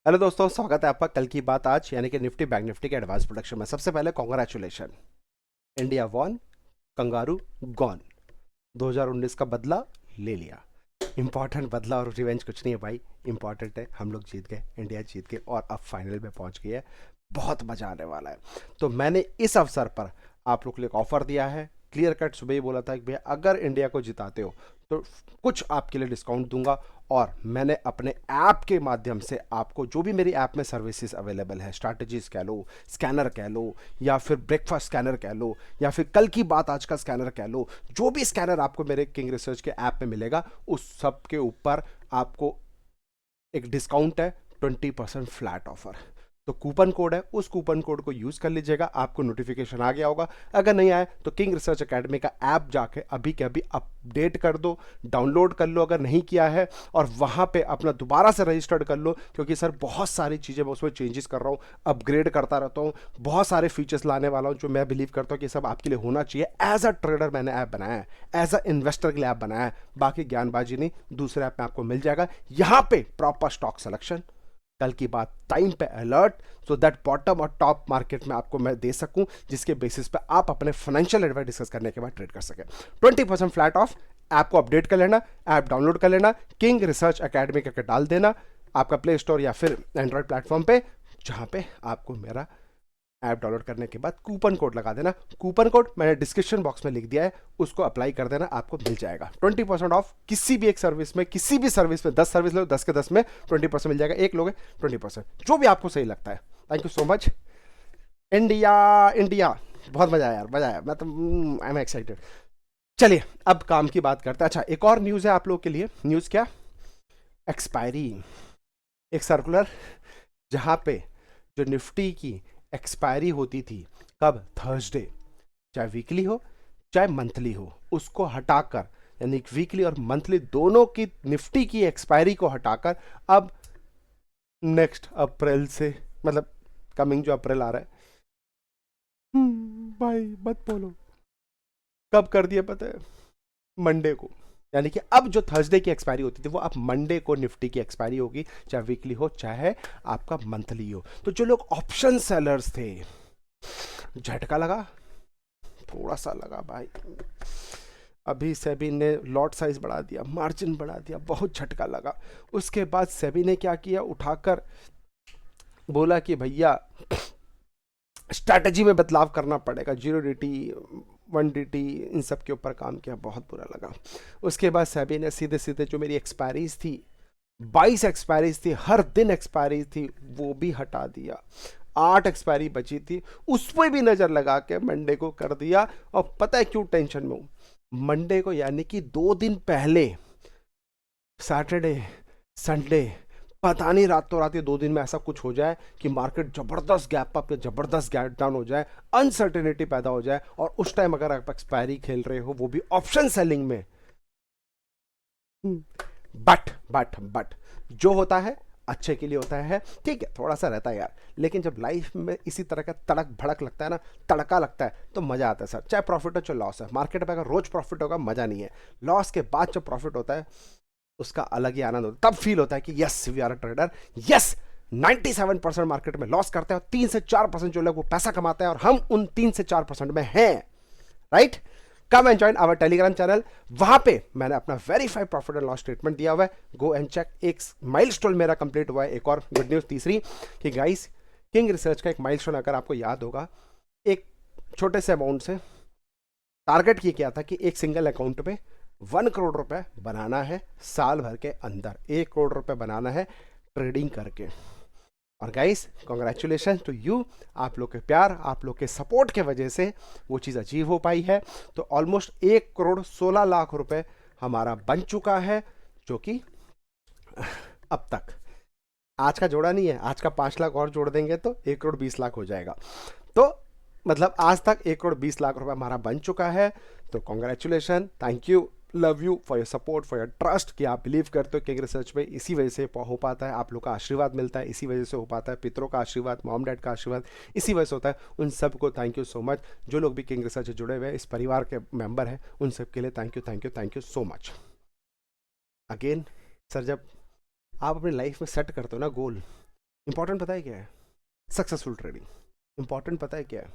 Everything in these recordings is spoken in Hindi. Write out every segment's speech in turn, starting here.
हेलो दोस्तों, स्वागत है आपका कल की बात आज यानी कि निफ्टी बैंक निफ्टी के एडवांस प्रोडक्शन में। सबसे पहले congratulation, India won, kangaroo gone. 2019 का बदला ले लिया। इंपॉर्टेंट बदला और रिवेंज कुछ नहीं है भाई, इंपॉर्टेंट है हम लोग जीत गए, इंडिया जीत गए और अब फाइनल में पहुंच गई है। बहुत मजा आने वाला है। तो मैंने इस अवसर पर आप लोग के लिए एक ऑफर दिया है। क्लियर कट सुबह ही बोला था कि भैया अगर इंडिया को जिताते हो तो कुछ आपके लिए डिस्काउंट दूंगा। और मैंने अपने ऐप के माध्यम से आपको जो भी मेरी ऐप में सर्विसेज अवेलेबल है, स्ट्रैटेजीज कह लो, स्कैनर कह लो, या फिर ब्रेकफास्ट स्कैनर कह लो, या फिर कल की बात आज का स्कैनर कह लो, जो भी स्कैनर आपको मेरे किंग रिसर्च के ऐप में मिलेगा उस सब के ऊपर आपको एक डिस्काउंट है। 20% फ्लैट ऑफर। तो कूपन कोड है, उस कूपन कोड को यूज कर लीजिएगा। आपको नोटिफिकेशन आ गया होगा। अगर नहीं आए तो किंग रिसर्च एकेडमी का ऐप जाके अभी के अभी अपडेट कर दो, डाउनलोड कर लो अगर नहीं किया है, और वहां पे अपना दोबारा से रजिस्टर्ड कर लो। क्योंकि सर बहुत सारी चीज़ें मैं उसमें चेंजेस कर रहा हूँ, अपग्रेड करता रहता हूँ, बहुत सारे फीचर्स लाने वाला हूँ जो मैं बिलीव करता हूँ कि सब आपके लिए होना चाहिए। एज अ ट्रेडर मैंने ऐप बनाया है, एज अ इन्वेस्टर के लिए ऐप बनाया है। बाकी ज्ञानबाजी नहीं, दूसरे ऐप में आपको मिल जाएगा। यहाँ पे प्रॉपर स्टॉक सिलेक्शन, कल की बात टाइम पे अलर्ट, सो दैट बॉटम और टॉप मार्केट में आपको मैं दे सकूं, जिसके बेसिस पे आप अपने फाइनेंशियल एडवाइस डिस्कस करने के बाद ट्रेड कर सके। 20% फ्लैट ऑफ। ऐप को अपडेट कर लेना, ऐप डाउनलोड कर लेना, किंग रिसर्च एकेडमी करके डाल देना आपका प्ले स्टोर या फिर एंड्रॉयड प्लेटफॉर्म पे, जहां पे आपको मेरा ऐप डाउनलोड करने के बाद कूपन कोड लगा देना। कूपन कोड मैंने डिस्क्रिप्शन बॉक्स में लिख दिया है, उसको अप्लाई कर देना, आपको मिल जाएगा 20% ऑफ। किसी भी एक सर्विस में, किसी भी सर्विस में 10 सर्विस लो, 10 के 10 में 20% मिल जाएगा। एक लोगे 20%, जो भी आपको सही लगता है। Thank you so much. India India, बहुत मजा आया यार, मजा आया। मैं तो आई एम एक्साइटेड। चलिए अब काम की बात करते हैं। अच्छा, एक और न्यूज़ है आप लोग के लिए। न्यूज़ क्या? एक्सपायरी, एक सर्कुलर जहां पे जो निफ्टी की एक्सपायरी होती थी, कब? थर्सडे। चाहे वीकली हो चाहे मंथली हो, उसको हटाकर, यानी वीकली और मंथली दोनों की निफ्टी की एक्सपायरी को हटाकर अब नेक्स्ट अप्रैल से, मतलब कमिंग जो अप्रैल आ रहा है, भाई मत बोलो, कब कर दिया पता है? मंडे को। यानी कि अब जो थर्सडे की एक्सपायरी होती थी वो अब मंडे को निफ्टी की एक्सपायरी होगी, चाहे वीकली हो चाहे आपका मंथली हो। तो जो लोग ऑप्शन सेलर्स थे, झटका लगा, थोड़ा सा लगा भाई। अभी सेबी ने लॉट साइज बढ़ा दिया, मार्जिन बढ़ा दिया, बहुत झटका लगा। उसके बाद सेबी ने क्या किया, उठाकर बोला कि भैया स्ट्रैटेजी में बदलाव करना पड़ेगा। 0 DT, 1 DT, इन सब के ऊपर काम किया, बहुत बुरा लगा। उसके बाद सेबी ने सीधे सीधे जो मेरी एक्सपायरीज थी, 22 एक्सपायरीज थी, हर दिन एक्सपायरी थी, वो भी हटा दिया। 8 एक्सपायरी बची थी, उस पर भी नजर लगा के मंडे को कर दिया। और पता है क्यों टेंशन में हूं? मंडे को यानी कि 2 दिन पहले, सैटरडे, संडे, पता नहीं रातों रात ये 2 दिन में ऐसा कुछ हो जाए कि मार्केट जबरदस्त गैप अप या जबरदस्त गैप डाउन हो जाए, अनसर्टेनिटी पैदा हो जाए, और उस टाइम अगर आप एक्सपायरी खेल रहे हो, वो भी ऑप्शन सेलिंग में। बट जो होता है अच्छे के लिए होता है, ठीक है, थोड़ा सा रहता है यार। लेकिन जब लाइफ में इसी तरह का तड़क भड़क लगता है ना, तड़का लगता है, तो मजा आता है सर। चाहे प्रॉफिट हो चाहे लॉस है, मार्केट में अगर रोज प्रॉफिट होगा मजा नहीं है, लॉस के बाद जब प्रॉफिट होता है उसका अलग ही आनंद होता है। तब फील होता है कि yes we are a trader. Yes, 97% market में लॉस करते हैं और 3 से 4% जो लोग वो पैसा कमाते हैं, और हम उन 3 से 4% में हैं। Right? Come and join our Telegram channel. वहां पे मैंने अपना verified profit and loss statement दिया हुआ है, गो एंड चेक। एक माइलस्टोन मेरा कंप्लीट हुआ है। एक और गुड न्यूज तीसरी, कि गाइस किंग रिसर्च का एक माइलस्टोन अगर आपको याद होगा, एक छोटे से अमाउंट से टारगेट ये किया था कि एक सिंगल अकाउंट पे 1 करोड़ रुपए बनाना है साल भर के अंदर। 1 करोड़ रुपए बनाना है ट्रेडिंग करके। और गाइस कॉन्ग्रेचुलेशन टू यू, आप लोग के प्यार, आप लोग के सपोर्ट के वजह से वो चीज़ अचीव हो पाई है। तो ऑलमोस्ट 1 करोड़ 16 लाख रुपए हमारा बन चुका है, जो कि अब तक आज का जोड़ा नहीं है, आज का 5 लाख और जोड़ देंगे तो 1 करोड़ 20 लाख हो जाएगा। तो मतलब आज तक 1 करोड़ 20 लाख रुपए हमारा बन चुका है। तो congratulation, thank you, love you for your support, for your trust, कि आप बिलीव करते हो किंग रिसर्च में। इसी वजह से हो पाता है, आप लोग का आशीर्वाद मिलता है, इसी वजह से हो पाता है। पितरों का आशीर्वाद, मॉम डैड का आशीर्वाद, इसी वजह से होता है। उन सबको थैंक यू सो मच। जो लोग भी किंग रिसर्च से जुड़े हुए हैं, इस परिवार के मेंबर हैं, उन सब के लिए thank you, thank you, thank you so much. Again sir, जब आप अपनी लाइफ में सेट करते हो ना गोल, इंपॉर्टेंट पता है क्या है? Successful trading. इंपॉर्टेंट पता है क्या है?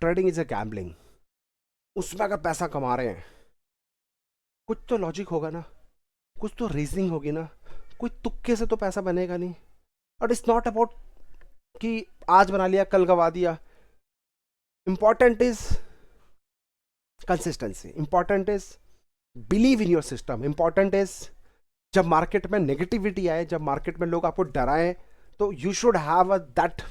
Trading is a gambling. उसमें अगर पैसा कमा रहे हैं, कुछ तो लॉजिक होगा ना, कुछ तो रीजनिंग होगी ना, कोई तुक्के से तो पैसा बनेगा नहीं। और इट्स नॉट अबाउट कि आज बना लिया कल गवा दिया। Important is consistency, important is believe in your system, important is जब मार्केट में नेगेटिविटी आए, जब मार्केट में लोग आपको डराएं, तो you should have that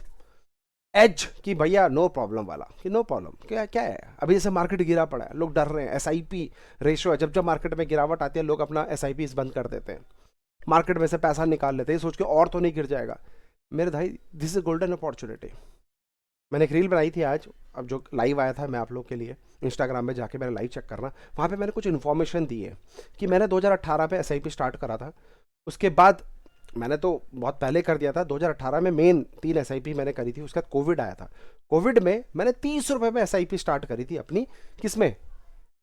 edge कि भैया नो प्रॉब्लम वाला, कि नो प्रॉब्लम क्या क्या है। अभी जैसे मार्केट गिरा पड़ा है, लोग डर रहे हैं, एसआईपी रेशो है, जब जब मार्केट में गिरावट आती है लोग अपना एसआईपी बंद कर देते हैं, मार्केट में से पैसा निकाल लेते हैं सोच के और तो नहीं गिर जाएगा। मेरे भाई दिस इज गोल्डन अपॉर्चुनिटी। मैंने एक रील बनाई थी आज, अब जो लाइव आया था मैं आप लोग के लिए, इंस्टाग्राम में जाके मैंने लाइव चेक करना, वहाँ पे मैंने कुछ इन्फॉर्मेशन दी है कि मैंने 2018 पे एसआईपी स्टार्ट करा था। उसके बाद मैंने तो बहुत पहले कर दिया था, 2018 में मेन 3 एसआईपी मैंने करी थी। उसके बाद कोविड आया था, कोविड में मैंने 30 रुपये में एसआईपी स्टार्ट करी थी अपनी, किसमें?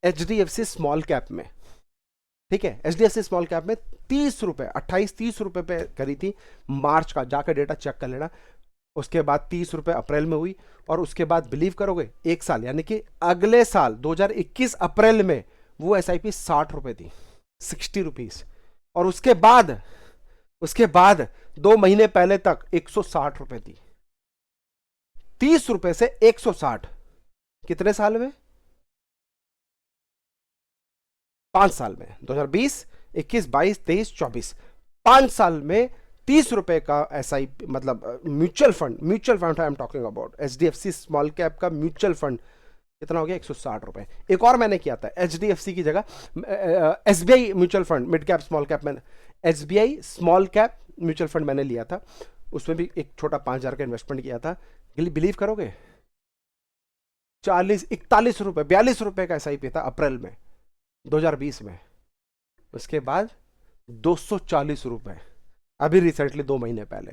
एचडीएफसी स्मॉल कैप में। ठीक है, एचडीएफसी स्मॉल कैप में 30 रुपये, 28-30 रुपये पे करी थी। मार्च का जाकर डेटा चेक कर लेना। उसके बाद 30 रुपये अप्रैल में हुई, और उसके बाद बिलीव करोगे एक साल यानी कि अगले साल 2021 अप्रैल में वो एसआईपी 60 रुपये थी, 60 रुपीज। और उसके बाद 2 महीने पहले तक 160 रुपए थी। 30 रुपए से 160, कितने साल में? 5 साल में, 2020, 21, 22, 23, 24, 5 साल में 30 रुपए का एसआईपी, मतलब mutual fund I am talking about, HDFC small cap का म्यूचुअल फंड कितना हो गया? 160 रुपए। एक और मैंने किया था एचडीएफसी की जगह SBI mutual fund, mid cap small cap, मैंने SBI small cap mutual fund मैंने लिया था, उसमें भी एक छोटा 5,000 का इन्वेस्टमेंट किया था। बिलीव करोगे 41 रुपए, 42 रुपए का एसआईपी था अप्रैल में 2020 में। उसके बाद 240 रुपए अभी रिसेंटली 2 महीने पहले।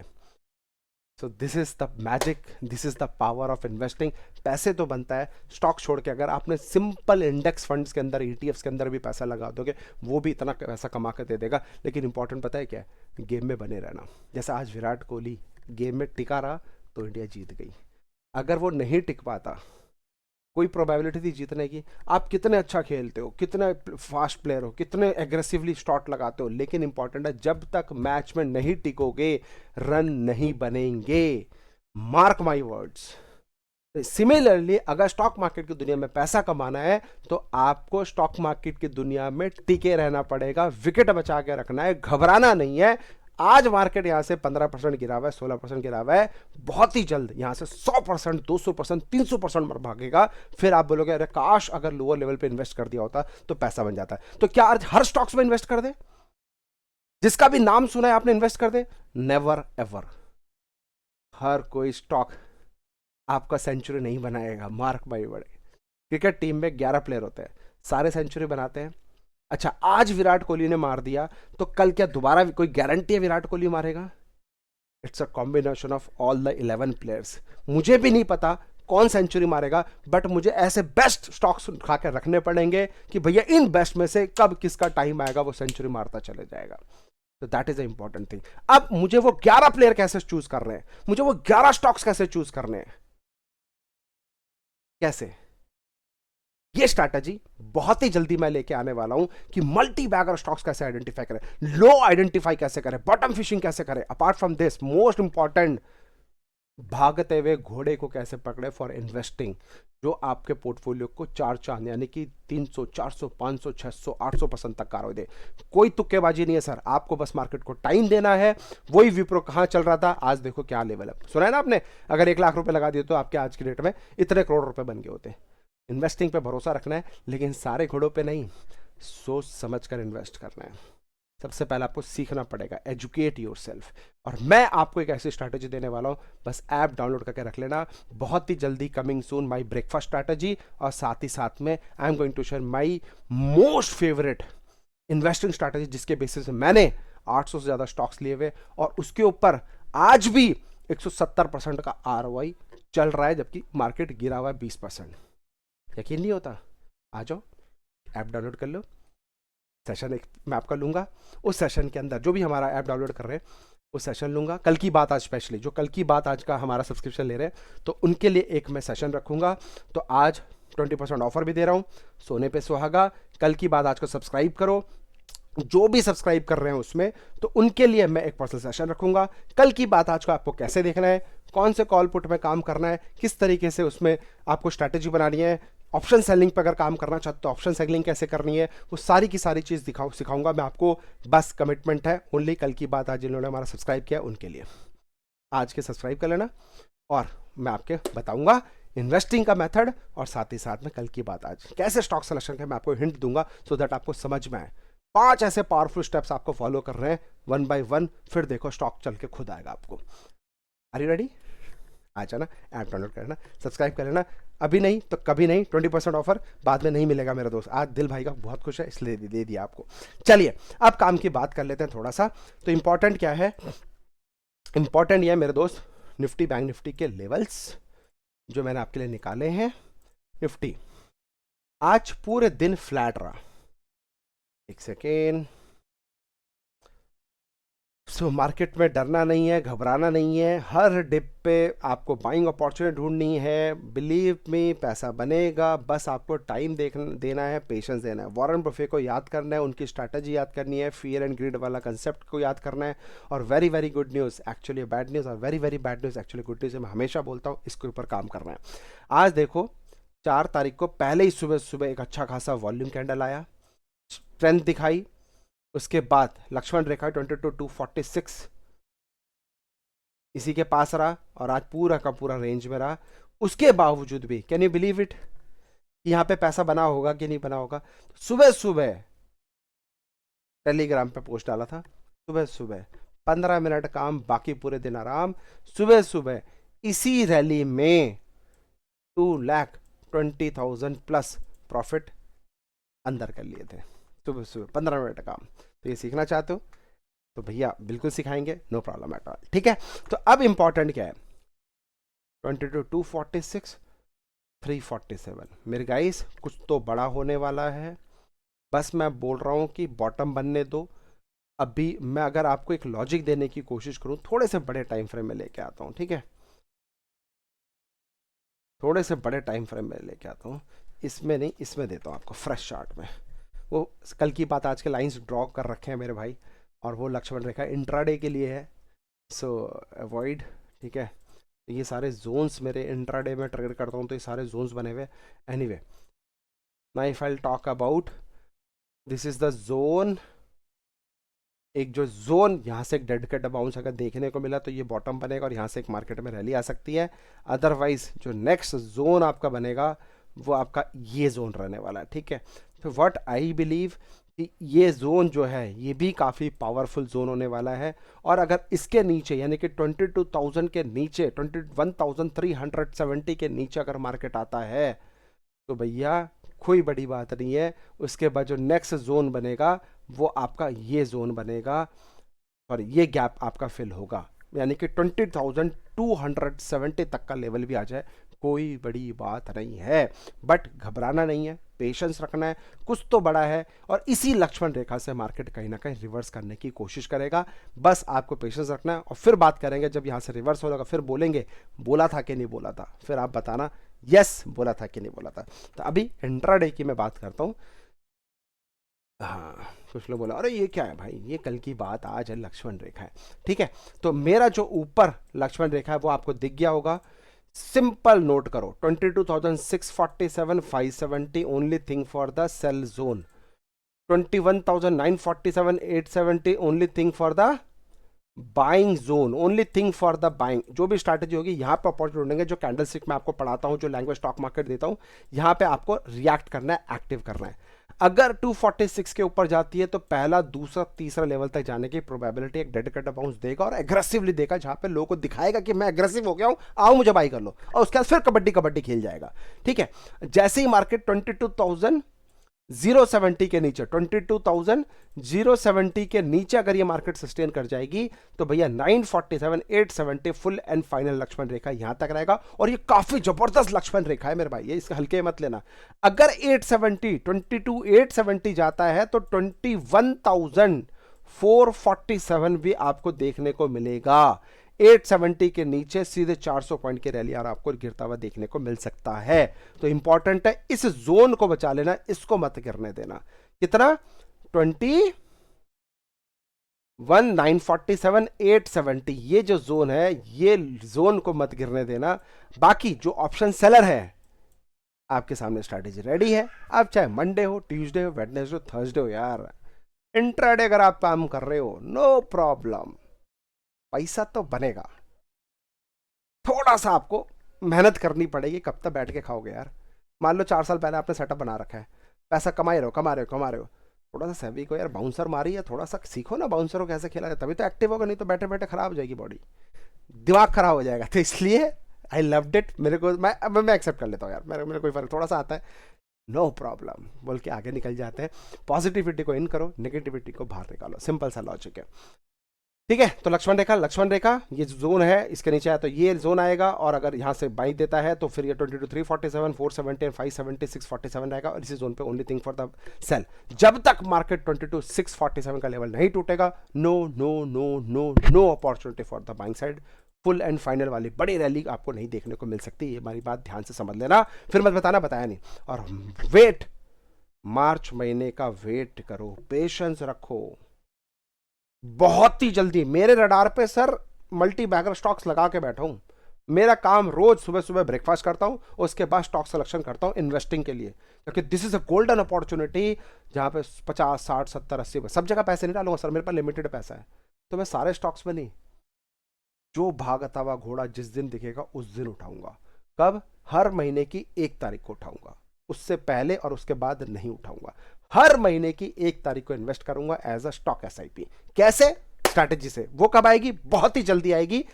So this is the magic, this is the power of investing. पैसे तो बनता है स्टॉक छोड़ के, अगर आपने सिंपल इंडेक्स फंड्स के अंदर, ईटीएफ्स के अंदर भी पैसा लगा दोगे, वो भी इतना पैसा कमा कर दे देगा। लेकिन इंपॉर्टेंट पता है क्या है? गेम में बने रहना। जैसा आज विराट कोहली गेम में टिका रहा तो इंडिया जीत गई। अगर वो नहीं टिक पाता, कोई प्रोबेबिलिटी थी जीतने की? आप कितने अच्छा खेलते हो, कितने फास्ट प्लेयर हो, कितने एग्रेसिवली शॉट लगाते हो, लेकिन इंपॉर्टेंट है जब तक मैच में नहीं टिकोगे रन नहीं बनेंगे। Mark my words. सिमिलरली अगर स्टॉक मार्केट की दुनिया में पैसा कमाना है तो आपको स्टॉक मार्केट की दुनिया में टिके रहना पड़ेगा, विकेट बचा के रखना है, घबराना नहीं है। आज मार्केट यहां से 15% गिरा हुआ है, 16% गिरा हुआ है, बहुत ही जल्द यहां से 100%, 200%, 300% भागेगा। फिर आप बोलोगे अरे काश अगर लोअर लेवल पे इन्वेस्ट कर दिया होता तो पैसा बन जाता। तो क्या आज हर स्टॉक्स में इन्वेस्ट कर दे? जिसका भी नाम सुना है आपने इन्वेस्ट कर दे? Never ever. हर कोई स्टॉक आपका सेंचुरी नहीं बनाएगा, mark my word. Cricket team में 11 प्लेयर होते हैं, सारे सेंचुरी बनाते हैं। अच्छा, आज विराट कोहली ने मार दिया तो कल क्या दोबारा कोई गारंटी है विराट कोहली मारेगा? It's a combination of all the 11 players. मुझे भी नहीं पता कौन सेंचुरी मारेगा, बट मुझे ऐसे बेस्ट स्टॉक्स उठा के रखने पड़ेंगे कि भैया इन बेस्ट में से कब किसका टाइम आएगा वो सेंचुरी मारता चले जाएगा। तो that is a important thing. अब मुझे वो 11 प्लेयर कैसे चूज कर रहे हैं, मुझे वो 11 स्टॉक्स कैसे चूज करने हैं, कैसे? ये स्ट्रैटेजी बहुत ही जल्दी मैं लेके आने वाला हूं कि मल्टी बैगर स्टॉक्स कैसे आइडेंटिफाई करें, लो आइडेंटिफाई कैसे करें, बॉटम फिशिंग कैसे करें। Apart from this most important, भागते हुए घोड़े को कैसे पकड़े फॉर इन्वेस्टिंग, जो आपके पोर्टफोलियो को 4 चांद यानी कि 300, 400, 500, 600, 800% तक कार दे। कोई तुक्केबाजी नहीं है सर, आपको बस मार्केट को टाइम देना है। वही विप्रो कहां चल रहा था, आज देखो क्या लेवल है। सुना है ना आपने, अगर 1 लाख रुपए लगा दिए तो आपके आज की डेट में इतने करोड़ रुपए बन गए होते। इन्वेस्टिंग पे भरोसा रखना है, लेकिन सारे घोड़ों पे नहीं, सोच समझ कर इन्वेस्ट करना है। सबसे पहले आपको सीखना पड़ेगा, एजुकेट योरसेल्फ। और मैं आपको एक ऐसी स्ट्रैटेजी देने वाला हूं, बस ऐप डाउनलोड करके रख लेना। बहुत ही जल्दी coming soon my breakfast strategy, और साथ ही साथ में I am going to share my most favourite investing strategy, जिसके बेसिस पे मैंने 800 से ज्यादा स्टॉक्स लिए हुए, और उसके ऊपर आज भी 170% का ROI चल रहा है, जबकि मार्केट गिरा हुआ है 20%। यकीन नहीं होता? आ जाओ, ऐप डाउनलोड कर लो, सेशन एक मैं आपका लूँगा, उस सेशन के अंदर जो भी हमारा ऐप डाउनलोड कर रहे हैं उस सेशन लूँगा। कल की बात आज स्पेशली जो कल की बात आज का हमारा सब्सक्रिप्शन ले रहे हैं तो उनके लिए एक मैं सेशन रखूँगा। तो आज 20% ऑफर भी दे रहा हूँ, सोने पे सुहागा। कल की बात आज को सब्सक्राइब करो, जो भी सब्सक्राइब कर रहे हैं उसमें, तो उनके लिए मैं एक पर्सनल सेशन रखूंगा। कल की बात आज को आपको कैसे देखना है, कौन से कॉल पुट में काम करना है, किस तरीके से उसमें आपको स्ट्रैटेजी बनानी है, ऑप्शन सेलिंग पर अगर काम करना चाहते हो तो ऑप्शन सेलिंग कैसे करनी है, वो सारी की सारी चीज़ सिखाऊंगा मैं आपको। बस कमिटमेंट है ओनली कल की बात आज जिन्होंने हमारा सब्सक्राइब किया उनके लिए। आज के सब्सक्राइब कर लेना और मैं आपके बताऊंगा इन्वेस्टिंग का मेथड, और साथ ही साथ में कल की बात आज कैसे स्टॉक सिलेक्शन का मैं आपको हिंट दूंगा सो दैट आपको समझ में आए। 5 ऐसे पावरफुल स्टेप्स आपको फॉलो कर रहे हैं 1 by 1, फिर देखो स्टॉक चल के खुद आएगा आपको। Are you ready? आ जाना, ऐप डाउनलोड करना, सब्सक्राइब कर लेना। अभी नहीं तो कभी नहीं, 20% ऑफर बाद में नहीं मिलेगा मेरा दोस्त। आज दिल भाई का बहुत खुश है इसलिए दे दिया आपको। चलिए अब काम की बात कर लेते हैं थोड़ा सा। तो इंपॉर्टेंट क्या है, इंपॉर्टेंट ये है मेरे दोस्त, निफ्टी बैंक निफ्टी के लेवल्स जो मैंने आपके लिए निकाले हैं। निफ्टी आज पूरे दिन फ्लैट रहा, एक सेकेंड। सो मार्केट में डरना नहीं है, घबराना नहीं है, हर डिप पे आपको बाइंग अपॉर्चुनिटी ढूंढनी है। बिलीव मी पैसा बनेगा, बस आपको टाइम देना है, पेशेंस देना है। वॉरेन बफेट को याद करना है, उनकी स्ट्रैटेजी याद करनी है, फियर एंड ग्रिड वाला कंसेप्ट को याद करना है। और very very good news actually bad news, और very very bad news actually good news है। मैं हमेशा बोलता हूँ इसके ऊपर काम करना है। आज देखो 4 तारीख को पहले ही सुबह सुबह एक अच्छा खासा वॉल्यूम कैंडल आया, स्ट्रेंथ दिखाई, उसके बाद लक्ष्मण रेखा 22,246 इसी के पास रहा और आज पूरा का पूरा रेंज में रहा। उसके बावजूद भी कैन यू बिलीव इट कि यहां पे पैसा बना होगा कि नहीं बना होगा। सुबह सुबह टेलीग्राम पे पोस्ट डाला था, सुबह सुबह 15 मिनट काम, बाकी पूरे दिन आराम। सुबह सुबह इसी रैली में 2,20,000 प्लस प्रॉफिट अंदर कर लिए थे, सुबह सुबह 15 मिनट काम। तो ये सीखना चाहते हो तो भैया बिल्कुल सिखाएंगे, नो प्रॉब्लम एट ऑल। ठीक है, तो अब इंपॉर्टेंट क्या है, 22,246 347 मेरे गाइस कुछ तो बड़ा होने वाला है। बस मैं बोल रहा हूं कि बॉटम बनने दो। अभी मैं अगर आपको एक लॉजिक देने की कोशिश करूं, थोड़े से बड़े टाइम फ्रेम में लेके आता हूं, ठीक है, थोड़े से बड़े टाइम फ्रेम में लेके आता हूं, इसमें नहीं, इसमें देता हूं आपको फ्रेश चार्ट में। वो कल की बात आज के लाइंस ड्रॉ कर रखे हैं मेरे भाई, और वो लक्ष्मण रेखा इंट्राडे के लिए है, सो अवॉइड। ठीक है, ये सारे जोन्स मेरे इंट्राडे में ट्रेड करता हूँ तो ये सारे जोन्स बने हुए। Anyway now if I talk about this is the zone, एक जो जोन यहाँ से एक डेडिकेटेड बाउंस अगर देखने को मिला तो ये बॉटम बनेगा और यहाँ से एक मार्केट में रैली आ सकती है। अदरवाइज जो नेक्स्ट जोन आपका बनेगा वो आपका ये जोन रहने वाला है। ठीक है, तो व्हाट आई बिलीव कि ये जोन जो है ये भी काफ़ी पावरफुल जोन होने वाला है। और अगर इसके नीचे यानी कि 22,000 के नीचे 21,370 के नीचे अगर मार्केट आता है तो भैया कोई बड़ी बात नहीं है। उसके बाद जो नेक्स्ट जोन बनेगा वो आपका ये जोन बनेगा और ये गैप आपका फिल होगा, यानी कि 20,270 तक का लेवल भी आ जाए, कोई बड़ी बात नहीं है। बट घबराना नहीं है, पेशेंस रखना है, कुछ तो बड़ा है और इसी लक्ष्मण रेखा से मार्केट कहीं ना कहीं रिवर्स करने की कोशिश करेगा। बस आपको पेशेंस रखना है और फिर बात करेंगे जब यहाँ से रिवर्स होगा, फिर बोलेंगे बोला था कि नहीं बोला था, फिर आप बताना यस बोला था कि नहीं बोला था। तो अभी इंट्राडे की मैं बात करता हूँ। हाँ, कुछ लोग बोला अरे ये क्या है भाई, ये कल की बात आज है, लक्ष्मण रेखा है। ठीक है, तो मेरा जो ऊपर लक्ष्मण रेखा है वो आपको दिख गया होगा। सिंपल नोट करो 22,647 570 only thing for the sell zone, 21,947 870 only thing for the buying zone, only thing for the buying. जो भी स्ट्रैटेजी होगी यहाँ पे अपॉर्चुनिटी ढूंढेंगे, जो कैंडल स्टिक मैं आपको पढ़ाता हूँ, जो लैंग्वेज स्टॉक मार्केट देता हूँ, यहाँ पे आपको रिएक्ट करना है, एक्टिव करना है। अगर 246 के ऊपर जाती है तो पहला दूसरा तीसरा लेवल तक जाने की प्रोबेबिलिटी एक डेडिकेटेड बाउंस देगा और एग्रेसिवली देगा, जहां पे लोगों को दिखाएगा कि मैं एग्रेसिव हो गया हूं, आओ मुझे बाई कर लो, और उसके बाद फिर कबड्डी कबड्डी खेल जाएगा। ठीक है, जैसे ही मार्केट 070 के नीचे 22,070 के नीचे अगर ये मार्केट सस्टेन कर जाएगी तो भैया 947 870 फुल एंड फाइनल लक्ष्मण रेखा यहां तक रहेगा। और ये काफी जबरदस्त लक्ष्मण रेखा है मेरे भाई, ये इसके हल्के मत लेना। अगर 870 जाता है तो 21,447 भी आपको देखने को मिलेगा। 870 के नीचे सीधे 400 पॉइंट की रैली और आपको गिरता हुआ देखने को मिल सकता है। तो इंपॉर्टेंट है इस जोन को बचा लेना, इसको मत गिरने देना। कितना 21,947 870 ये जो जोन है, ये जोन को मत गिरने देना। बाकी जो ऑप्शन सेलर है आपके सामने स्ट्रैटेजी रेडी है। आप चाहे मंडे हो, ट्यूसडे हो, वेडनेसडे हो, थर्सडे हो, यार इंट्राडे अगर आप काम कर रहे हो नो प्रॉब्लम, पैसा तो बनेगा। थोड़ा सा आपको मेहनत करनी पड़ेगी। कब तक बैठ के खाओगे यार। मान लो 4 साल पहले आपने सेटअप बना रखा है, पैसा कमा रहे हो, थोड़ा सा सेवी को यार बाउंसर मारी है, थोड़ा सा सीखो ना बाउंसर को कैसे खेला जाए, तभी तो एक्टिव होगा, नहीं तो बैठे बैठे खराब हो जाएगी बॉडी, दिमाग खराब हो जाएगा। तो इसलिए आई लव्ड इट। मेरे को मैं एक्सेप्ट कर लेता हूँ यार, मेरे कोई फर्क थोड़ा सा आता है, नो प्रॉब्लम बोल के आगे निकल जाते हैं। पॉजिटिविटी को इन करो, नेगेटिविटी को बाहर निकालो, सिंपल सा लॉजिक है। ठीक है, तो लक्ष्मण रेखा ये जोन है, इसके नीचे आया तो ये जोन आएगा। और अगर यहाँ से बाई देता है तो फिर ये 22,347 470 570 647 रहेगा। और इसी जोन पे only thing for the sell, जब तक मार्केट 22,647 का लेवल नहीं टूटेगा, no no no no no opportunity for the buying side. Full and final वाली बड़ी रैली आपको नहीं देखने को मिल सकती, ये हमारी बात ध्यान से समझ लेना, फिर मत बताना बताया नहीं। और वेट, मार्च महीने का वेट करो, पेशेंस रखो। बहुत ही जल्दी मेरे रडार पे सर मल्टी बैगर स्टॉक्स लगा के बैठा हूं। मेरा काम रोज सुबह सुबह ब्रेकफास्ट करता हूं, उसके बाद स्टॉक सिलेक्शन करता हूं इन्वेस्टिंग के लिए, क्योंकि this is a golden opportunity जहां पे 50 60 70 80 सब जगह पैसे नहीं डालूंगा सर, मेरे पास लिमिटेड पैसा है। तो मैं सारे स्टॉक्स में नहीं, जो भागता हुआ घोड़ा जिस दिन दिखेगा उस दिन उठाऊंगा। कब? हर महीने की 1 तारीख को उठाऊंगा, उससे पहले और उसके बाद नहीं उठाऊंगा। हर महीने की 1 तारीख को इन्वेस्ट करूंगा एज अ स्टॉक एसआईपी। कैसे? स्ट्रैटेजी से। वो कब आएगी? बहुत ही जल्दी आएगी।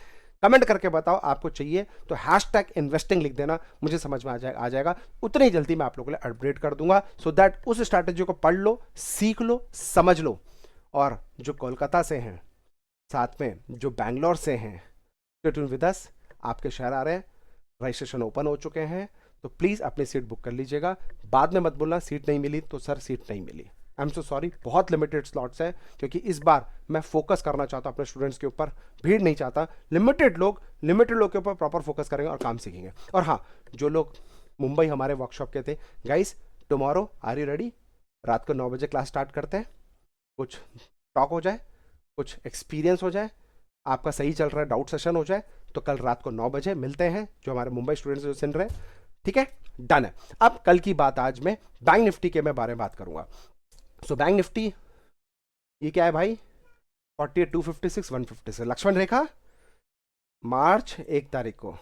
कमेंट करके बताओ आपको चाहिए तो हैशटैग इन्वेस्टिंग लिख देना, मुझे समझ में आ जाएगा। उतनी ही जल्दी मैं आप लोगों के लिए अपडेट कर दूंगा, सो दैट उस स्ट्रैटेजी को पढ़ लो, सीख लो, समझ लो। और जो कोलकाता से हैं, साथ में जो बैंगलोर से हैं, विद अस, आपके शहर आ रहे हैं, रजिस्ट्रेशन ओपन हो चुके हैं, तो प्लीज अपनी सीट बुक कर लीजिएगा। बाद में मत बोलना सीट नहीं मिली तो सर सीट नहीं मिली, आई एम सो सॉरी। बहुत लिमिटेड स्लॉट्स है, क्योंकि इस बार मैं फोकस करना चाहता हूं अपने स्टूडेंट्स के ऊपर, भीड़ नहीं चाहता। लिमिटेड लोग के ऊपर प्रॉपर फोकस करेंगे और काम सीखेंगे। और हाँ, जो लोग मुंबई हमारे वर्कशॉप के थे, guys tomorrow are you ready? रात को 9 बजे क्लास स्टार्ट करते हैं, कुछ टॉक हो जाए, कुछ एक्सपीरियंस हो जाए, आपका सही चल रहा है, डाउट सेशन हो जाए, तो कल रात को 9 बजे मिलते हैं, जो हमारे मुंबई स्टूडेंट्स जो सुन रहे हैं। ठीक है, डन है। अब कल की बात, आज मैं बैंक निफ्टी के बारे में बात करूंगा। सो बैंक निफ्टी ये क्या है भाई? 48 256 156 लक्ष्मण रेखा, मार्च 1 तारीख को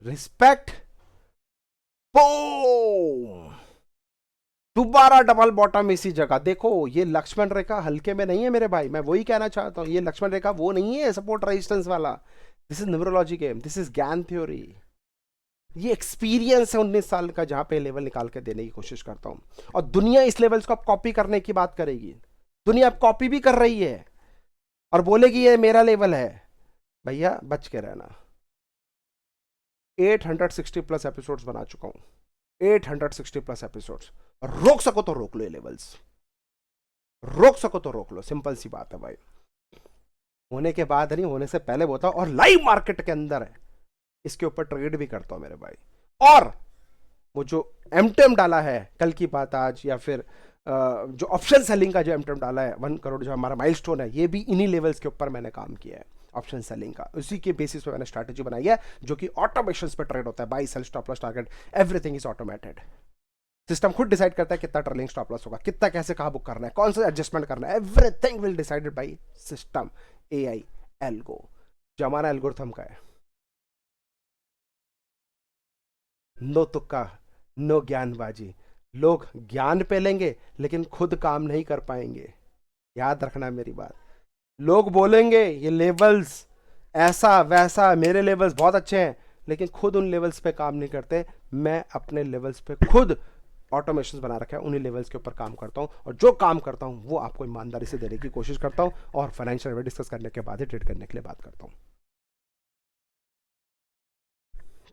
रिस्पेक्ट, दोबारा डबल बॉटम इसी जगह। देखो ये लक्ष्मण रेखा हल्के में नहीं है मेरे भाई, मैं वही कहना चाहता हूं। ये लक्ष्मण रेखा वो नहीं है सपोर्ट रेजिस्टेंस वाला, this is numerology game, this is ज्ञान थ्योरी। ये एक्सपीरियंस है 19 साल का, जहां पे लेवल निकाल के देने की कोशिश करता हूं। और दुनिया इस लेवल्स को अब कॉपी करने की बात करेगी, दुनिया अब कॉपी भी कर रही है और बोलेगी ये मेरा लेवल है। भैया बच के रहना। 860 प्लस एपिसोड्स बना चुका हूं, 860 प्लस एपिसोड्स। रोक सको तो रोक लो, ये लेवल्स रोक सको तो रोक लो, सिंपल सी बात है भाई। होने के बाद नहीं, होने से पहले बोलता हूं। और लाइव मार्केट के अंदर है, इसके ऊपर ट्रेड भी करता हूं मेरे भाई। और वो जो एमटेम डाला है कल की बात आज, या फिर जो ऑप्शन सेलिंग का जो एमटेम डाला है 1 करोड़, जो हमारा माइलस्टोन है, ये भी इन्हीं लेवल्स के ऊपर मैंने काम किया है ऑप्शन सेलिंग का। उसी के बेसिस पे मैंने स्ट्रैटेजी बनाई है, जो कि ऑटोमेशन पे ट्रेड होता है। Buy sell stop loss target everything is automated. System खुद डिसाइड करता है कितना ट्रेलिंग स्टॉप लॉस होगा, कितना कैसे कहां बुक करना है, कौन सा एडजस्टमेंट करना है, everything will decided by system, AI, algo, जो हमारा एल्गोरिथम का है। नो तुक्का, नो ज्ञानबाजी। लोग ज्ञान पे लेंगे लेकिन खुद काम नहीं कर पाएंगे, याद रखना मेरी बात। लोग बोलेंगे ये लेवल्स ऐसा वैसा, मेरे लेवल्स बहुत अच्छे हैं, लेकिन खुद उन लेवल्स पे काम नहीं करते। मैं अपने लेवल्स पे खुद ऑटोमेशन बना रखा है, उन्हीं लेवल्स के ऊपर काम करता हूँ, और जो काम करता हूँ वो आपको ईमानदारी से देने की कोशिश करता हूँ, और फाइनेंशियल डिस्कस करने के बाद ही ट्रेड करने के लिए बात करता हूँ।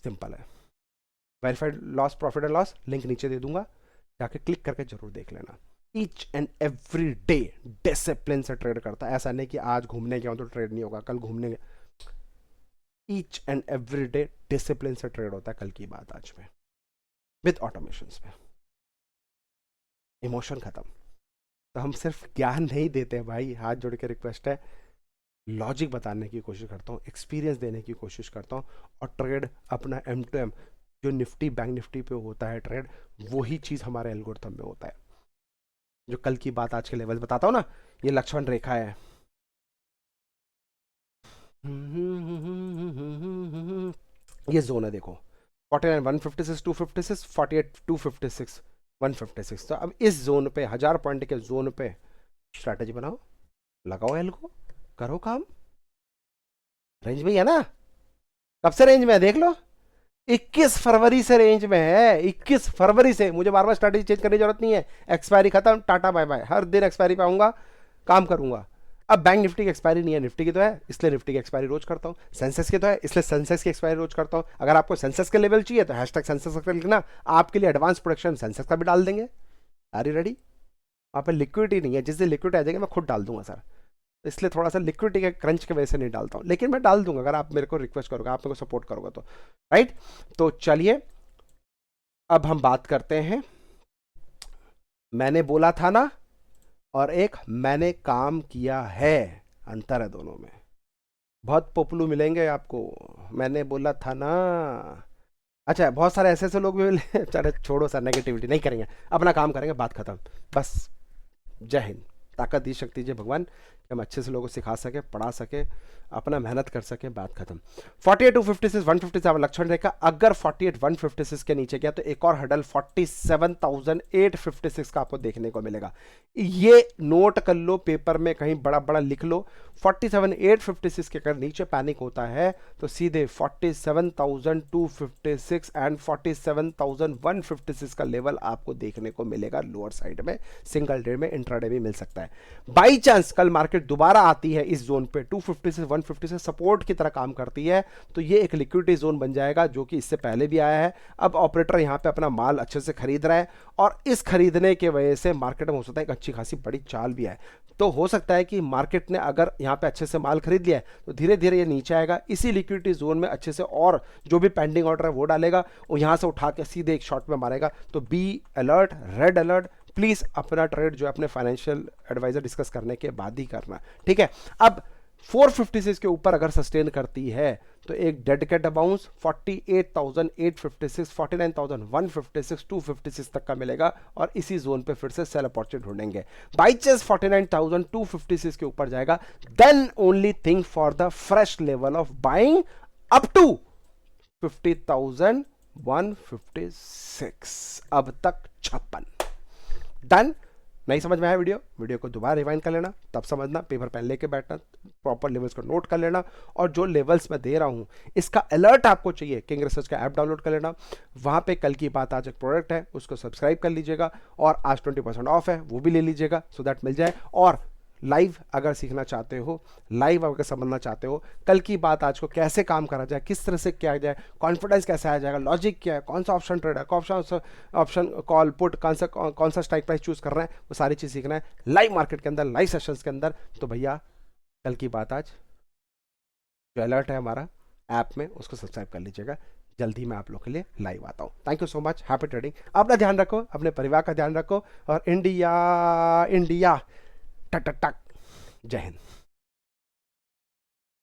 सिंपल है। Verified loss, profit and loss link नीचे दे दूंगा, जाके क्लिक करके जरूर देख लेना। Each and every day discipline से ट्रेड करता है, ऐसा नहीं कि आज घूमने गया हूं तो ट्रेड नहीं होगा, कल घूमने गया। Each and every day discipline से ट्रेड होता है, कल की बात आज में, विद ऑटोमेशंस में। इमोशन खत्म। तो हम सिर्फ ज्ञान नहीं देते भाई, हाथ जोड़ के रिक्वेस्ट है, लॉजिक बताने की कोशिश करता हूँ, एक्सपीरियंस देने की कोशिश करता हूँ, और ट्रेड अपना एम टू एम जो निफ्टी बैंक निफ्टी पे होता है ट्रेड, वही चीज़ हमारे एल्गोरिथम में होता है। जो कल की बात आज के लेवल बताता हूँ ना, ये लक्ष्मण रेखा है, ये जोन है देखो, 49 156 256 48 256 156। तो अब इस जोन पे 1000 पॉइंट के जोन पे स्ट्रैटेजी बनाओ, लगाओ एल को, करो काम। रेंज में है ना, कब से रेंज में है देख लो, 21 फरवरी से रेंज में है, 21 फरवरी से। मुझे बार बार स्ट्रैटेजी चेंज करने की जरूरत नहीं है, एक्सपायरी खत्म, टाटा बाय बाय, हर दिन एक्सपायरी पे आऊंगा, काम करूंगा। अब बैंक निफ्टी की एक्सपायरी नहीं है, निफ्टी की तो है, इसलिए निफ्टी की एक्सपायरी रोज करता हूँ। सेंसेक्स की तो है, इसलिए सेंसेक्स की एक्सपायरी रोज करता हूँ। अगर आपको सेंसेक्स के लेवल चाहिए तो हैशटैग सेंसेक्स लिखना, आपके लिए एडवांस प्रोडक्शन सेंसेक्स का भी डाल देंगे। Are you ready? वहाँ पर लिक्विडिटी नहीं है, जिस दिन लिक्विड आ जाएगा मैं खुद डाल दूंगा सर, इसलिए थोड़ा सा लिक्विडिटी के क्रंच की वजह से नहीं डालता हूँ, लेकिन मैं डाल दूंगा अगर आप मेरे को रिक्वेस्ट करोगे, आप मेरे को सपोर्ट करोगे तो, राइट। तो चलिए अब हम बात करते हैं, मैंने बोला था ना, और एक मैंने काम किया है, अंतर है दोनों में। बहुत पॉपुलर मिलेंगे आपको, मैंने बोला था ना। अच्छा, बहुत सारे ऐसे ऐसे लोग भी मिले, चलो छोड़ो सर, नेगेटिविटी नहीं करेंगे, अपना काम करेंगे, बात खत्म बस। जय हिंद। ताकत दी शक्ति दीजिए भगवान कि हम अच्छे से लोगों को सिखा सके, पढ़ा सके, अपना मेहनत कर सके, बात खत्म। 48 256 157 लक्ष्मण रेखा, अगर 48 156 के नीचे गया तो एक और हडल 47,856 का आपको देखने को मिलेगा। ये नोट कर लो, पेपर में कहीं बड़ा बड़ा लिख लो, 47,856 के अगर नीचे पैनिक होता है तो सीधे 47,256 एंड 47,156 का लेवल आपको देखने को मिलेगा लोअर साइड में, सिंगल डे में, इंट्राडे में मिल सकता है। बाई चांस कल मार्केट दोबारा आती है इस जोन पे 250 से 150 से सपोर्ट की तरह काम करती है, तो ये एक लिक्विडिटी जोन बन जाएगा, जो कि इससे पहले भी आया है। अब ऑपरेटर यहां पे अपना माल अच्छे से खरीद रहा है, और इस खरीदने के वजह से मार्केट में हो सकता है एक अच्छी खासी बड़ी चाल भी है। तो हो सकता है कि मार्केट ने अगर यहाँ पे अच्छे से माल खरीद लिया है तो धीरे धीरे ये नीचे आएगा, इसी लिक्विडिटी जोन में अच्छे से और जो भी पेंडिंग ऑर्डर है वो डालेगा, और यहाँ से उठा के सीधे एक शॉट में मारेगा। तो be alert, red alert, please अपना ट्रेड जो है अपने फाइनेंशियल एडवाइजर डिस्कस करने के बाद ही करना, ठीक है। अब 456 के ऊपर अगर सस्टेन करती है तो एक डेडिकेट बाउंस 48,856 49,156 256 तक का मिलेगा, और इसी जोन पे फिर से सेल अपॉर्चुनिटी ढूंढेंगे। बाई चांस 49,256 के ऊपर जाएगा, then only think for the fresh level of buying up to 50,156, अब तक 56। डन? नहीं समझ में आया वीडियो को दोबारा रिवाइंड कर लेना, तब समझना, पेपर पेन लेके बैठना, प्रॉपर लेवल्स को नोट कर लेना, और जो लेवल्स मैं दे रहा हूं इसका अलर्ट आपको चाहिए, किंग रिसर्च का ऐप डाउनलोड कर लेना। वहां पे कल की बात आज एक प्रोडक्ट है, उसको सब्सक्राइब कर लीजिएगा, और आज 20% ऑफ है, वो भी ले लीजिएगा, सो दैट मिल जाए। और लाइव अगर सीखना चाहते हो, लाइव अगर समझना चाहते हो, कल की बात आज को कैसे काम करा जाए, किस तरह से किया जाए, कॉन्फिडेंस कैसे आया जाएगा, लॉजिक क्या है, कौन सा ऑप्शन ट्रेड है, ऑप्शन कॉल पुट, कौन सा स्ट्राइक प्राइस चूज कर रहे हैं, वो सारी चीज सीखना है लाइव मार्केट के अंदर, लाइव सेशंस के अंदर। तो भैया कल की बात आज जो अलर्ट है हमारा ऐप में, उसको सब्सक्राइब कर लीजिएगा, जल्दी मैं आप लोग के लिए लाइव आता हूँ। Thank you so much, happy trading. अपना ध्यान रखो, अपने परिवार का ध्यान रखो, और इंडिया इंडिया टक टक टक, जय हिंद।